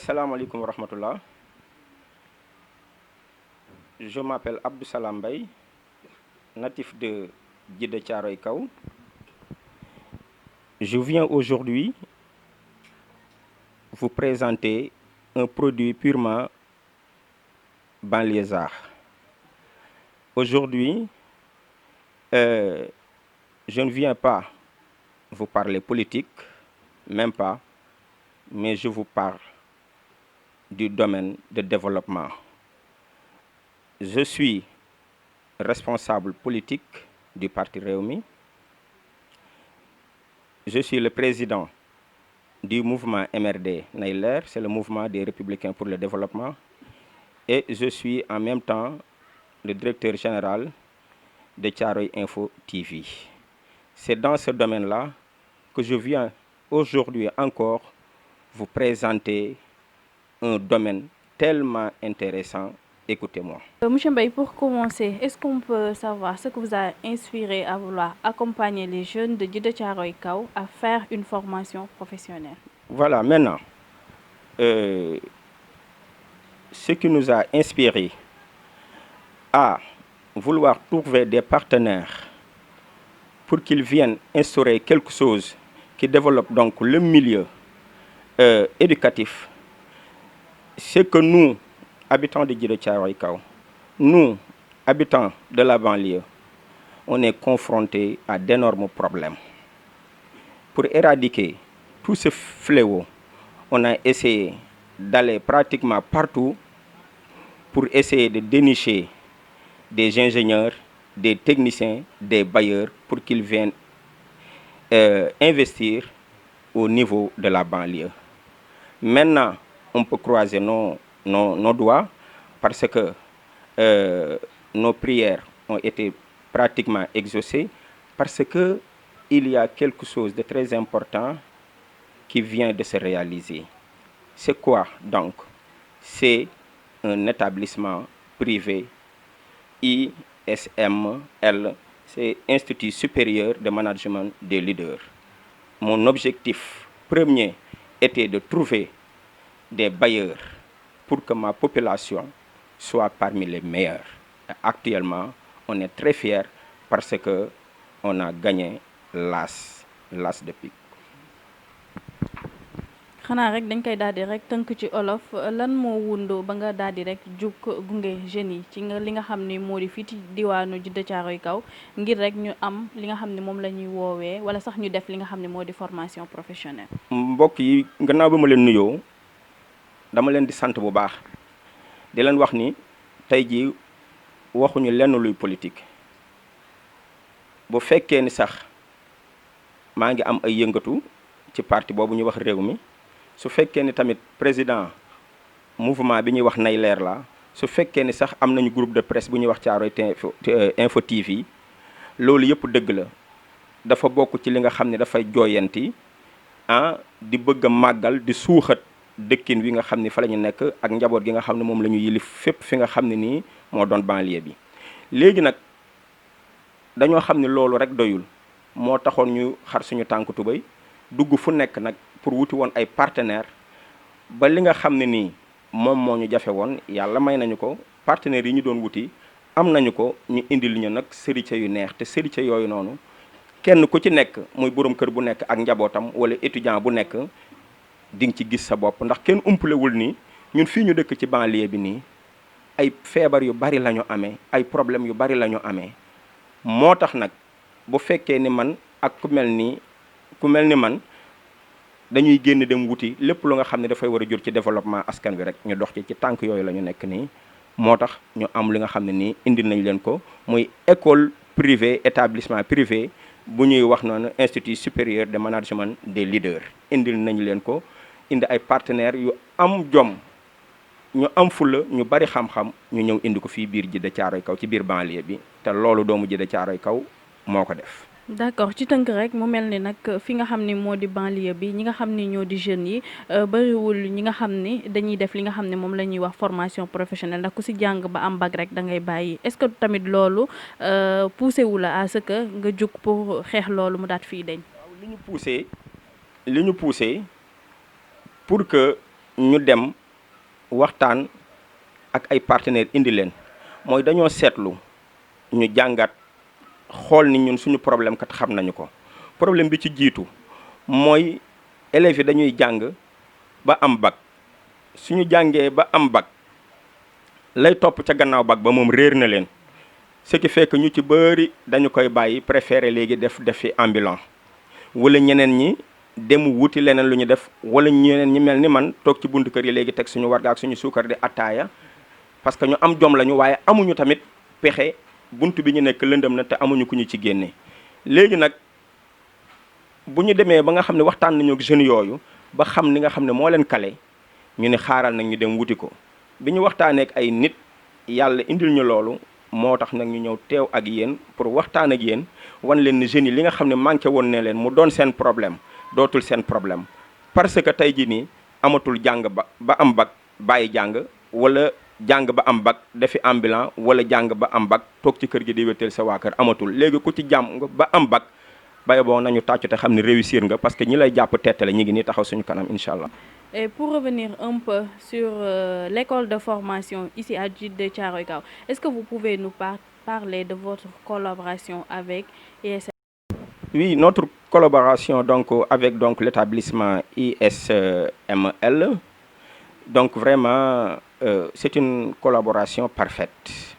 Assalamu alaikum wa rahmatullah. Je m'appelle Abdou Salam Mbaye, natif de Djeddah Thiaroye Kao. Je viens aujourd'hui vous présenter un produit purement banlieusard. Aujourd'hui, je ne viens pas vous parler politique, même pas, mais je vous parle du domaine de développement. Je suis responsable politique du parti Rewmi. Je suis le président du mouvement MRD Nayler, c'est le mouvement des Républicains pour le développement. Et je suis en même temps le directeur général de Thiaroye Info TV. C'est dans ce domaine-là que je viens aujourd'hui encore vous présenter un domaine tellement intéressant. Écoutez-moi. Monsieur Mbaye, pour commencer, est-ce qu'on peut savoir ce que vous a inspiré à vouloir accompagner les jeunes de Djeddah Thiaroye Kao à faire une formation professionnelle? Voilà, maintenant, ce qui nous a inspiré à vouloir trouver des partenaires pour qu'ils viennent instaurer quelque chose qui développe donc le milieu éducatif, c'est que nous, habitants de Djeddah Thiaroye Kao, nous, habitants de la banlieue, on est confrontés à d'énormes problèmes. Pour éradiquer tout ce fléau, on a essayé d'aller pratiquement partout pour essayer de dénicher des ingénieurs, des techniciens, des bailleurs pour qu'ils viennent investir au niveau de la banlieue. Maintenant, on peut croiser nos doigts parce que nos prières ont été pratiquement exaucées parce que il y a quelque chose de très important qui vient de se réaliser. C'est quoi donc? C'est un établissement privé ISML, c'est Institut supérieur de management des leaders. Mon objectif premier était de trouver des bailleurs pour que ma population soit parmi les meilleurs. Et actuellement, on est très fiers parce que on a gagné l'as de pique. xanaa rek dañ koy daal di rek tënk ci olof lan moo wundoo ba nga daal di rek jug gunge jeunes yi ci li nga xam ni moo di fii ci diwaanu Djeddah Thiaroye Kao ngir rek ñu am li nga xam ne moom la ñuy woowee wala sax ñu def li nga xam ne moo di formation professionnelle. mbokk yi gannaaw ba ma leen nuyoo dama leen di sant bu baax di leen wax ni tey jii waxuñu lenn luy politique bu fekkee ni sax maa ngi am ay yëngatu ci parti boobu ñuy wax Rewmi su fekkee ni tamit président mouvement bi ñuy wax Nayler la su fekkee ni sax am nañu groupe de presse bu ñuy wax Thiaroye Info TV loolu yëpp dëgg la dafa bokk ci li nga xam ne dafay jooyanti di bëgg a màggal di suuxat dëkkin wi nga xam ne fa la ñu nekk ak njaboot gi nga xam ne moom la ñu yilif fépp fi nga xam ne nii moo doon banlieue bi. léegi nag dañoo xam ne loolu rek doyul moo taxoon ñu xar suñu tànk tubéy dugg fu nekk nag pour wuti woon ay partenaires ba li nga xam ne nii moom moo ñu jafe woon yàlla may nañu ko partenaires yi ñu doon wuti am nañu ko ñu indil ñu nag sëriñ yu neex te sëriñ yooyu noonu kenn ku ci nekk muy borom kër bu nekk ak njabootam wala étudiant bu nekk di nga ci gis sa bopp ndax kenn umpalewul ni ñun fii ñu dëkk ci banlieue bi nii ay feebar yu bari la ñu amee ay problèmes yu bari la ñu amee moo tax nag bu fekkee ni man ak ku mel ni man dañuy génn dem wuti lépp lu nga xam ne dafay war a jur ci développement askan bi rek ñu dox ci tànk yooyu la ñu nekk nii moo tax ñu am li nga xam ne nii indil nañ leen ko muy école privée établissement privé bu ñuy wax noonu Institut supérieur de management des leaders indil nañ leen ko indi ay partenaires yu am jom ñu am fulla ñu bari xam-xam ñu ñëw indi ko fii biir Djeddah Thiaroye Kao ci biir banlieue bi te loolu doomu Djeddah Thiaroye Kao moo ko def. d'accord ci tënk rek mu mel ni nag fi nga xam ni moo di banlieue bi ñi nga xam ni ñoo di jeunes yi bariwul ñi nga xam ni dañuy def li nga xam ne moom la ñuy wax formation professionnelle ndax ku si jàng ba am bac rek da ngay bàyyi est-ce que tamit loolu poussé wu la à ce que nga jug pour xeex loolu mu daat fii dañ. waaw li ñu poussé pour que ñu dem waxtaan ak ay partenaires indi leen mooy dañoo seetlu ñu jàngat xool ni ñun suñu problème kat xam nañu ko problème bi ci jiitu mooy élèves yi dañuy jàng ba am bac suñu jàngee ba am bac lay topp ca gannaaw bac ba moom réer na leen ce qui fait que ñu ci bëri dañu koy bàyyi préféré léegi def fi ambulant wala ñeneen ñi dem wuti leneen lu ñu def wala ñeneen ñi mel ni man toog ci buntu kër yi léegi teg suñu warga ak suñu suukar di attaaya parce que ñu am jom lañu waaye amuñu tamit pexe buntu bi ñu nekk lëndëm na te amuñu ku ñu ci génne. léegi nag bu ñu demee ba nga xam ne waxtaan nañu ak jeunes yooyu ba xam ni nga xam ne moo leen kale ñu ne xaaral nag ñu dem wuti ko bi ñu waxtaanee ak ay nit yàlla indil ñu loolu moo tax nag ñu ñëw teew ak yéen pour waxtaan ak yéen wan leen ni jeunes yi li nga xam ne manqué woon ne leen mu doon seen problème dootul seen problème parce que tey jii nii amatul jàng ba am bac bàyyi jàng wala jàng ba am bac defi ambulant wala jàng ba am bac toog ci kër gi di wétteel sa waa kër amatul léegi ku ci jàmm nga ba am bac baye boo nañu tàccu te xam ne réussir nga parce que ñi lay jàpp tettale ñi ngi nii taxaw suñu kanam incha allah. Et pour revenir un peu sur l'école de formation ici à Djiddah Thiaroye Kao, est-ce que vous pouvez nous parler de votre collaboration avec ISML? Oui, notre collaboration donc avec donc l'établissement ISML, donc vraiment c'est une collaboration parfaite,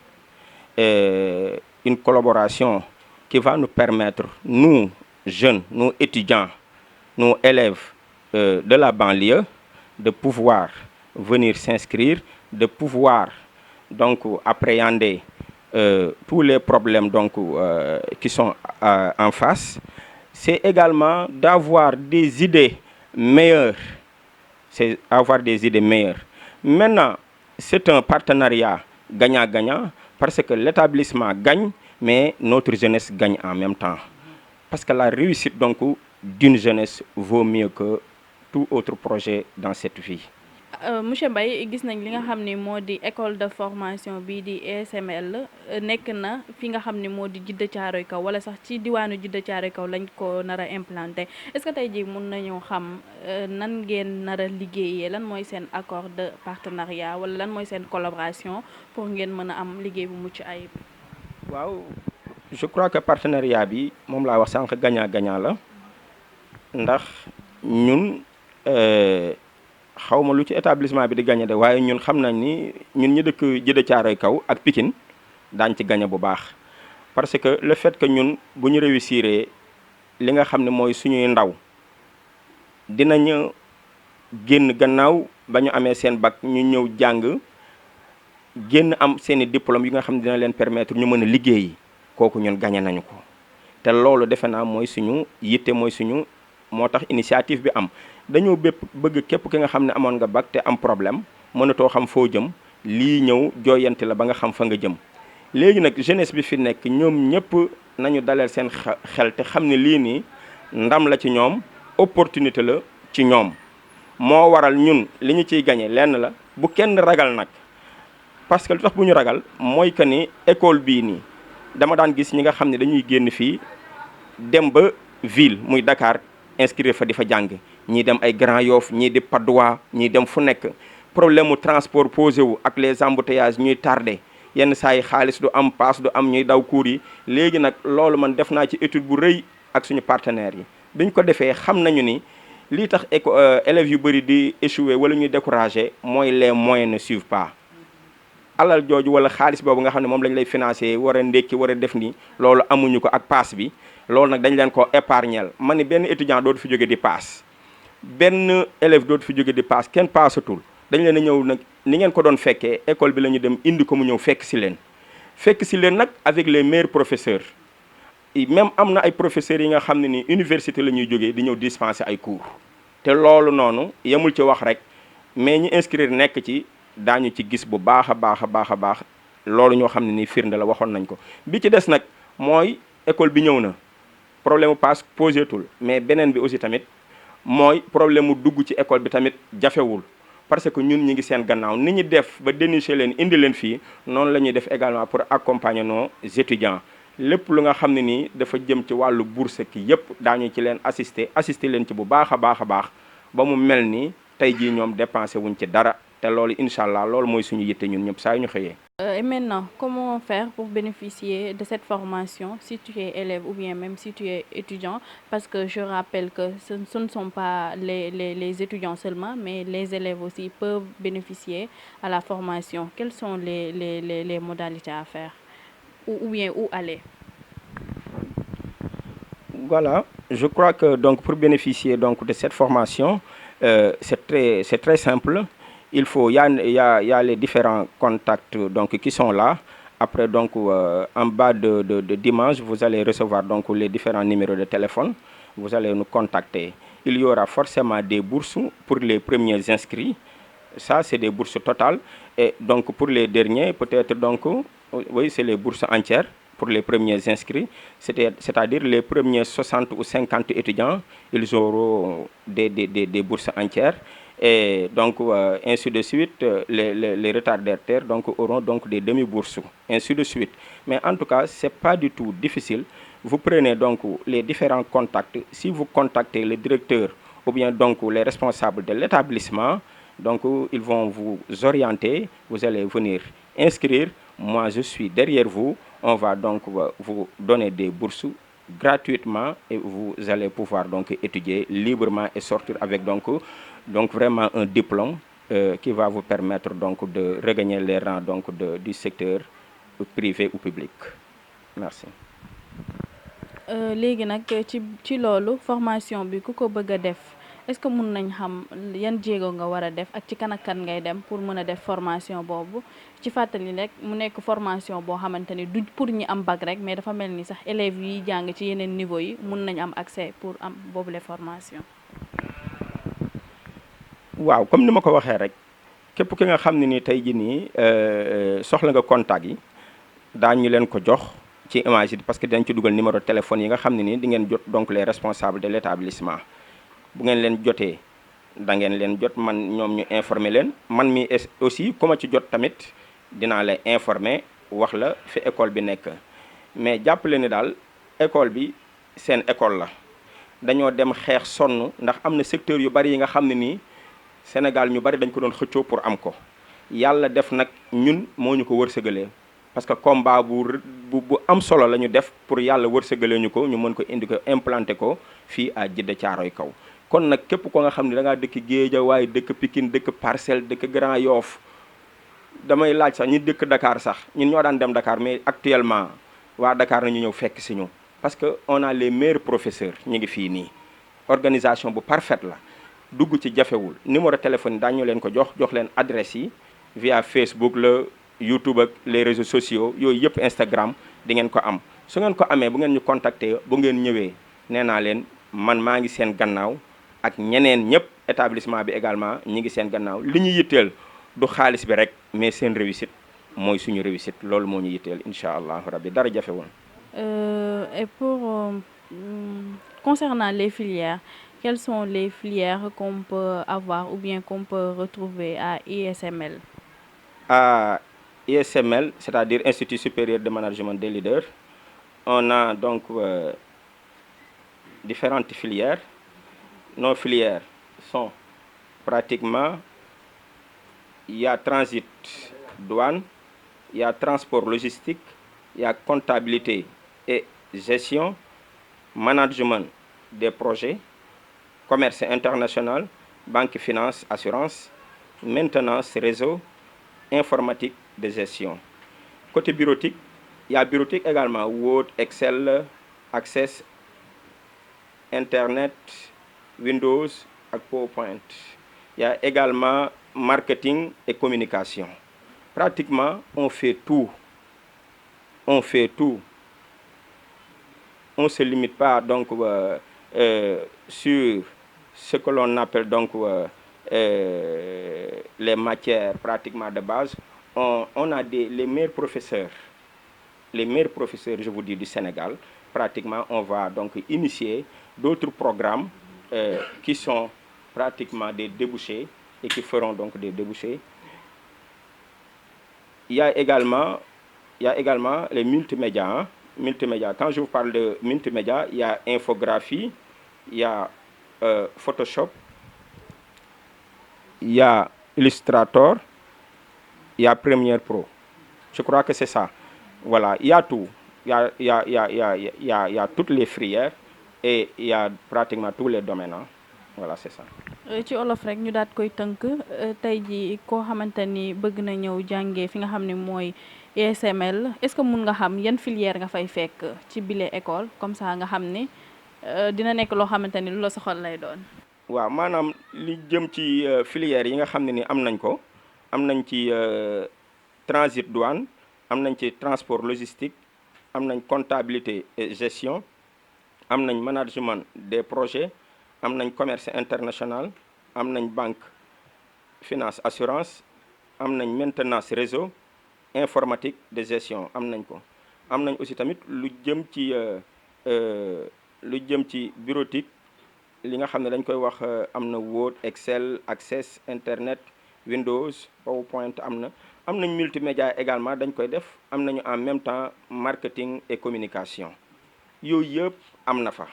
une collaboration qui va nous permettre, nous jeunes, nous étudiants, nous élèves de la banlieue, de pouvoir venir s'inscrire, de pouvoir donc appréhender tous les problèmes donc, qui sont en face. C'est également d'avoir des idées meilleures. C'est avoir des idées meilleures. Maintenant, c'est un partenariat gagnant-gagnant parce que l'établissement gagne, mais notre jeunesse gagne en même temps. Parce que la réussite donc d'une jeunesse vaut mieux que tout autre projet dans cette vie. Monsieur Mbaye gis nañ li nga xam ni moo di école de formation bii di ISML nekk na fi nga xam ni moo di Djiddah Thiaroye Kao wala sax ci diwaanu Djiddah Thiaroye Kao lañ ko nar a implanté est-ce que tey jii mun nañoo xam nan ngeen nar a liggéeyee lan mooy seen accord de partenariat wala lan mooy seen collaboration pour ngeen mën a am liggéey bu mucc ayib. waaw je crois que partenariat bi moom laa wax sànq gagnant-gagnant la ndax ñun xawma lu ci établissement bi di gagné de waaye ñun xam nañ ni ñun ñi dëkk Djiddah Thiaroye Kao ak Pikine daañ ci gagné bu baax parce que le fait que ñun bu ñu réussir li nga xam ne mooy suñuy ndaw dinañu génn gannaaw ba ñu amee seen bac ñu ñëw jàng génn am seeni diplôme yi nga xam ne dina leen permettre ñu mën a liggéey kooku ñun gagné nañu ko te loolu defe naa mooy suñu yitte mooy suñu moo tax initiative bi am dañoo bëgg képp ki nga xam ne amoon nga bac te am problème mënatoo xam foo jëm lii ñëw jooyanti la ba nga xam fa nga jëm léegi nag jeunesse bi fi nekk ñoom ñëpp nañu dalal seen xel te xam ne lii nii ndam la ci ñoom opportunité la ci ñoom moo waral ñun li ñu ciy gagné lenn la bu kenn ragal nag parce que lu tax bu ñu ragal mooy que ni école bii nii dama daan gis ñi nga xam ne dañuy génn fii dem ba ville muy Dakar inscrire fa di fa jàng ñii dem ay Grand Yoff ñii di Patte d'Oie ñii dem fu nekk problème mu transport posé wu ak les embouteillages ñuy tardé yenn saa yi xaalis du am paas du am ñuy daw cours yi léegi nag loolu man def naa ci étude bu rëy ak suñu partenaires yi biñ ko defee xam nañu ni lii tax élèves yu bëri di échouer wala ñuy décourager mooy les moyens ne suivent pas alal jooju wala xaalis boobu nga xam ne moom lañ lay financer war a ndékki war a def nii loolu amuñu ko ak paas bi loolu nag dañ leen ko épargnel ma ni benn étudiant dootu fi jóge di paas benn élève dootu fi jóge di paas kenn paasatul dañ leen a ñëw nag ni ngeen ko doon fekkee école bi la ñu dem indi ko mu ñëw fekk si leen nag avec les meilleurs professeurs même am na ay professeurs yi nga xam ne ni université la ñuy jógee di ñëw dispenser ay cours te loolu noonu yemul ci wax rek mais ñi inscrire nekk ci daañu ci gis bu baax a baax loolu ñoo xam ne ni firnde la waxoon nañ ko bi ci des nag mooy école bi ñëw na problème mu paas posé tul mais beneen bi aussi tamit mooy problème mu dugg ci école bi tamit jafewul parce que ñun ñi ngi seen gannaaw ni ñu def ba dénicher leen indi leen fii noonu la ñuy def également pour accompagner nos étudiants lépp lu nga xam ne nii dafa jëm ci wàllu bourse ki yépp daañu ci leen assister leen ci bu baax a baax ba mu mel ni tey jii ñoom dépensé wuñ ci dara te loolu incha allah loolu mooy suñu yitte ñun ñëpp saa yu ñu xëyee. Et maintenant, comment faire pour bénéficier de cette formation si tu es élève ou bien même si tu es étudiant? Parce que je rappelle que ce ne sont pas les étudiants seulement, mais les élèves aussi peuvent bénéficier à la formation. Quelles sont les modalités à faire ou bien où aller? Voilà, je crois que donc pour bénéficier donc de cette formation, c'est très simple. Il y a les différents contacts donc qui sont là. Après donc en bas de dimanche, vous allez recevoir donc les différents numéros de téléphone. Vous allez nous contacter. Il y aura forcément des bourses pour les premiers inscrits. Ça, c'est des bourses totales. Et donc pour les derniers, peut-être donc, oui, c'est les bourses entières. Pour les premiers inscrits, c'est-à-dire les premiers 60 ou 50 étudiants, ils auront des bourses entières. Et donc, ainsi de suite, les retardataires donc, auront donc des demi-bourses, ainsi de suite. Mais en tout cas, ce n'est pas du tout difficile. Vous prenez donc les différents contacts. Si vous contactez le directeur ou bien donc les responsables de l'établissement, donc ils vont vous orienter, vous allez venir inscrire. Moi, je suis derrière vous. On va donc vous donner des bourses gratuitement et vous allez pouvoir donc étudier librement et sortir avec donc vraiment un diplôme qui va vous permettre donc de regagner les rangs donc du secteur privé ou public. Merci. Léegi nag ci loolu formation bi ku ko bëgg a def est-ce que mun nañ xam yan jéego nga war a def ak ci kan ngay dem pour mën a def formation boobu ci fàttali rek mu nekk formation boo xamante ni du pour ñi am bac rek mais dafa mel ni sax élèves yi jàng ci yeneen niveau yi mun nañ am accès pour am boobu les formation. waaw comme ni ma ko waxee rek képp ki nga xam ne ni tey jii nii soxla nga contact yi daañu leen ko jox ci image yi parce que dañ ci dugal numéro téléphone yi nga xam ne ni di ngeen jot donc les responsables de l'établissement. Bu ngeen leen jotee da ngeen leen jot man ñoom ñu informer leen man mi aussi ku ma ci jot tamit dinaa la informer wax la fi école bi nekk mais jàppale ni daal école bi seen école la dañoo dem xeex sonn ndax am na secteur yu bari yi nga xam ne nii Sénégal ñu bari dañ ko doon xëccoo pour am ko yàlla def nag ñun moo ñu ko wërsëgalee parce que combat bu am solo la ñu def pour yàlla wërsëgalee ñu ko ñu mën ko indi ko implanter ko fii à Djiddah Thiaroye Kaw. kon nag képp ko nga xam ne da ngaa dëkk Guédiawaye dëkk Pikine dëkk Parcelles dëkk Grand Yoff damay laaj sax ñi dëkk Dakar sax ñun ñoo daan dem Dakar mais actuellement waa Dakar nañu ñëw fekk si ñu parce que on a les meilleurs professeurs ñu ngi fii nii organisation bu parfaite la dugg ci jafewul numéro téléphone daañu leen ko jox leen adresse yi via Facebook la YouTube ak les réseaux sociaux yooyu yëpp Instagram di ngeen ko am su ngeen ko amee bu ngeen ñu contacter bu ngeen ñëwee nee naa leen man maa ngi seen gannaaw ak ñeneen ñëpp établissement bi également ñi ngi seen gannaaw li ñu yitteel du xaalis bi rek mais seen réussite mooy suñu réussite loolu moo ñu yitteel incha allahu rabbi dara jafewul. Et pour concernant les filières, quelles sont les filières qu'on peut avoir ou bien qu'on peut retrouver à ISML? À ISML, c'est-à-dire Institut supérieur de management des leaders, on a donc différentes filières. Nos filières sont pratiquement, il y a transit douane, il y a transport logistique, il y a comptabilité et gestion, management des projets, commerce international, banque, finance, assurance, maintenance, réseau, informatique de gestion. Côté bureautique, il y a bureautique également, Word, Excel, Access, Internet, Windows et PowerPoint. Il y a également marketing et communication. Pratiquement, on fait tout. On fait tout. On ne se limite pas donc sur ce que l'on appelle donc les matières pratiquement de base. On a les meilleurs professeurs, je vous dis, du Sénégal. Pratiquement, on va donc initier d'autres programmes qui sont pratiquement des débouchés et qui feront donc des débouchés. Il y a également les multimédias. Hein. Multimédia. Quand je vous parle de multimédia, il y a infographie, il y a Photoshop, il y a Illustrator, il y a Premiere Pro. Je crois que c'est ça. Voilà, il y a tout. Il y a toutes les filières et il y a pratiquement tous les domaines. Hein. Voilà, c'est ça. ci olof rek ñu daat koy tënk tey ji koo xamante ni bëgg na ñëw jàngee fi nga xam ne mooy ESML est-ce que mun nga xam yan filière nga fay fekk ci bile école comme ça nga xam ni dina nekk loo xamante ni lu la soxal lay doon. waaw maanaam li jëm ci filières yi nga xam ne ni am nañ ko am nañ ci transit douane am nañ ci transport logistique am nañ comptabilité et gestion am nañ management des projets am nañ commerce international am nañ banque finance assurance am nañ maintenance réseau informatique de gestion am nañ ko am nañ aussi tamit lu jëm ci bureautique li nga xam ne dañ koy wax am na Word Excel Access Internet Windows PowerPoint am nañ multimédia également dañ koy def am nañu en même temps marketing et communication yooyu yëpp am na fa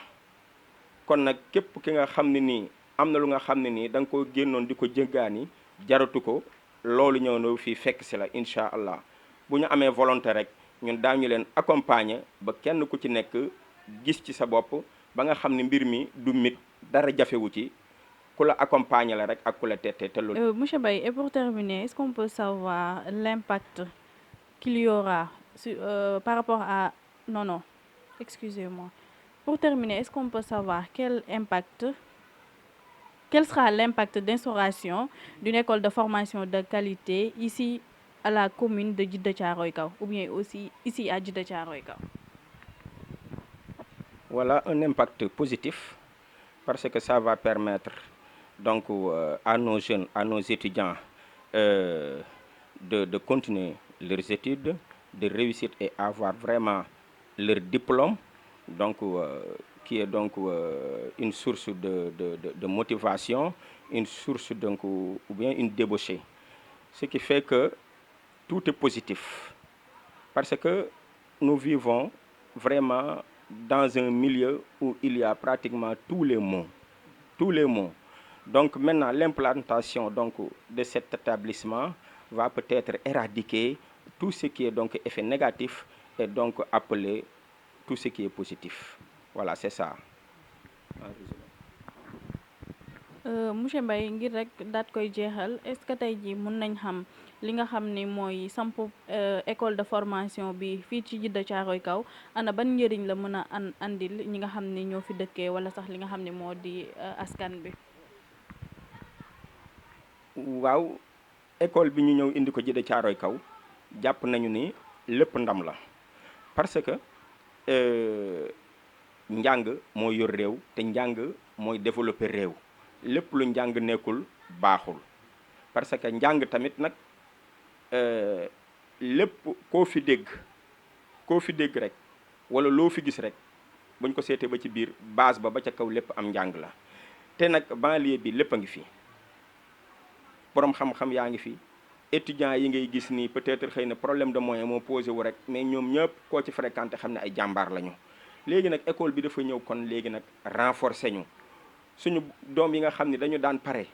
kon nag képp ki nga xam ne nii am na lu nga xam ne nii da nga ko génnoon di ko jëggaani jaratu ko loolu ñëw na fii fekk si la incha allah bu ñu amee volonté rek ñun daañu leen accompagner ba kenn ku ci nekk gis ci sa bopp ba nga xam ne mbir mi du mit dara jafewu ci ku la accompagner la rek ak ku la tette te loolu. Monsieur Mbaye, et pour terminer, est-ce qu'on peut savoir l'impact qu'il y aura par rapport à... Non, excusez-moi. Pour terminer, est-ce qu'on peut savoir quel sera l'impact d'instauration d'une école de formation de qualité ici à la commune de Djiddah Thiaroye Kao ou bien aussi ici à Djiddah Thiaroye Kao? Voilà un impact positif parce que ça va permettre donc à nos jeunes, à nos étudiants de continuer leurs études, de réussir et avoir vraiment leur diplôme, donc qui est donc une source de motivation, une source donc ou bien une débauchée. Ce qui fait que tout est positif parce que nous vivons vraiment dans un milieu où il y a pratiquement tous les maux. Donc maintenant, l'implantation donc de cet établissement va peut-être éradiquer tout ce qui est donc effet négatif et donc appeler tout ce qui est positif. Voilà, c'est ça. Monsieur Mbaye ngir rek daat koy jeexal est-ce que tey jii mun nañ xam li nga xam ni mooy samp école de formation bi fii ci Djiddah Thiaroye Kao ana ban njëriñ la mën a andil ñi nga xam ni ñoo fi dëkkee wala sax li nga xam ni moo di askan bi. waaw école bi ñu ñëw indi ko Djiddah Thiaroye Kao jàpp nañu ni lépp ndam la parce que njàng mooy yor réew te njàng mooy développer réew lépp lu njàng nekkul baaxul parce que njàng tamit nag lépp koo fi dégg rek wala loo fi gis rek buñ ko seetee ba ci biir base ba ca kaw lépp am njàng la te nag banlieue bi lépp a ngi fi borom xam-xam yaa ngi fi étudiants yi ngay gis nii peut-être xëy na problème de moyen moo posé wu rek mais ñoom ñëpp koo ci fréquenté xam ne ay jàmbaar lañu léegi nag école bi dafa ñëw kon léegi nag renforcer ñu suñu doom yi nga xam ne dañu daan pare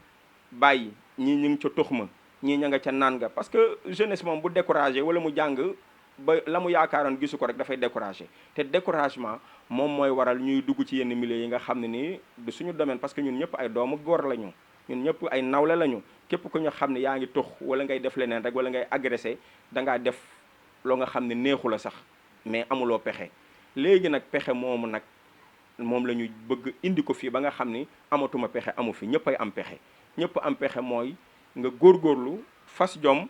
bàyyi ñii ñu ngi ca tux ma ñii ña nga ca naan nga parce que jeunesse moom bu découragé wala mu jàng ba la mu yaakaaroon gisu ko rek dafay découragé te découragement moom mooy waral ñuy dugg ci yenn milieu yi nga xam ne nii du suñu domaine parce que ñun ñëpp ay doomu góor lañu ñun ñëpp ay nawle lañu képp ku ñu xam ne yaa ngi tux wala ngay def leneen rek wala ngay agressé dangaa def loo nga xam ne neexu la sax mais amuloo pexe léegi nag pexe moomu nag moom la ñu bëgg indi ko fii ba nga xam ni amatuma pexe amu fi ñëpp ay am pexe ñëpp am pexe mooy nga góorgóorlu fas jom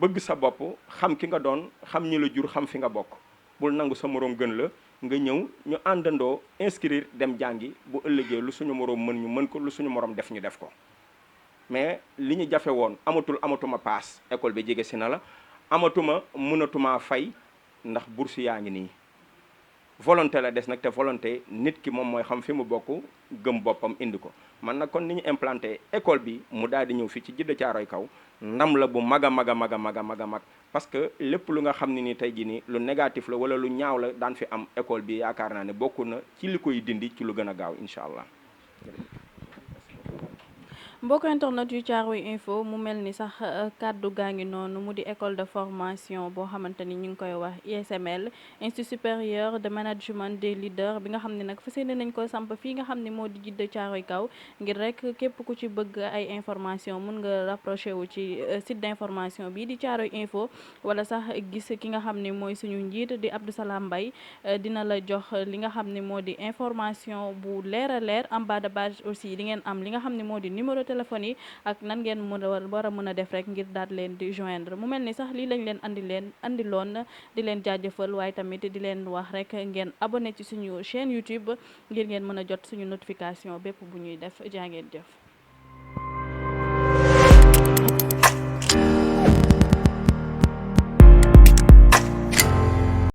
bëgg sa bopp xam ki nga doon xam ñi la jur xam fi nga bokk bul nangu sa moroom gën la nga ñëw ñu àndandoo inscrire dem jàngi bu ëllëgee lu suñu moroom mën ñu mën ko lu suñu moroom def ñu def ko mais li ñu jafe woon amatuma paas école bi jege si na la mënatuma fay ndax bourse yaa ngi nii volonté la des nag te volonté nit ki moom mooy xam fi mu bokk gëm boppam indi ko man nag kon ni ñu implanté école bi mu daal di ñëw fii ci Djiddah Thiaroye Kao ndam la bu mag a mag parce que lépp lu nga xam ne ni tey jii nii lu négatif la wala lu ñaaw la daan fi am école bi yaakaar naa ne bokk na ci li koy dindi ci lu gën a gaaw incha allah. mbokk internet yu Caaroy info mu mel ni sax kàddu gaa ngi noonu mu di école de formation boo xamante ni ñu ngi koy wax ISML Institut supérieur de management des leaders bi nga xam ne nag fas yéene nañ ko samp fii nga xam ne moo di Djiddah Caaroy kaw ngir rek képp ku ci bëgg ay information mun nga rapproché wu ci site d'information bii di Caaroy info wala sax gis ki nga xam ne mooy suñu njiit di Abdou Salam Mbaye dina la jox li nga xam ne moo di information bu leer a leer en bas de page aussi di ngeen am li nga xam ne moo di numéro téléphone yi ak nan ngeen war a mën a def rek ngir daal leen di joindre mu mel ni sax lii lañ leen andiloon di leen jaajëfal waaye tamit di leen wax rek ngeen abonné ci suñu chaîne YouTube ngir ngeen mën a jot suñu notification bépp bu ñuy def jaa ngeen jëf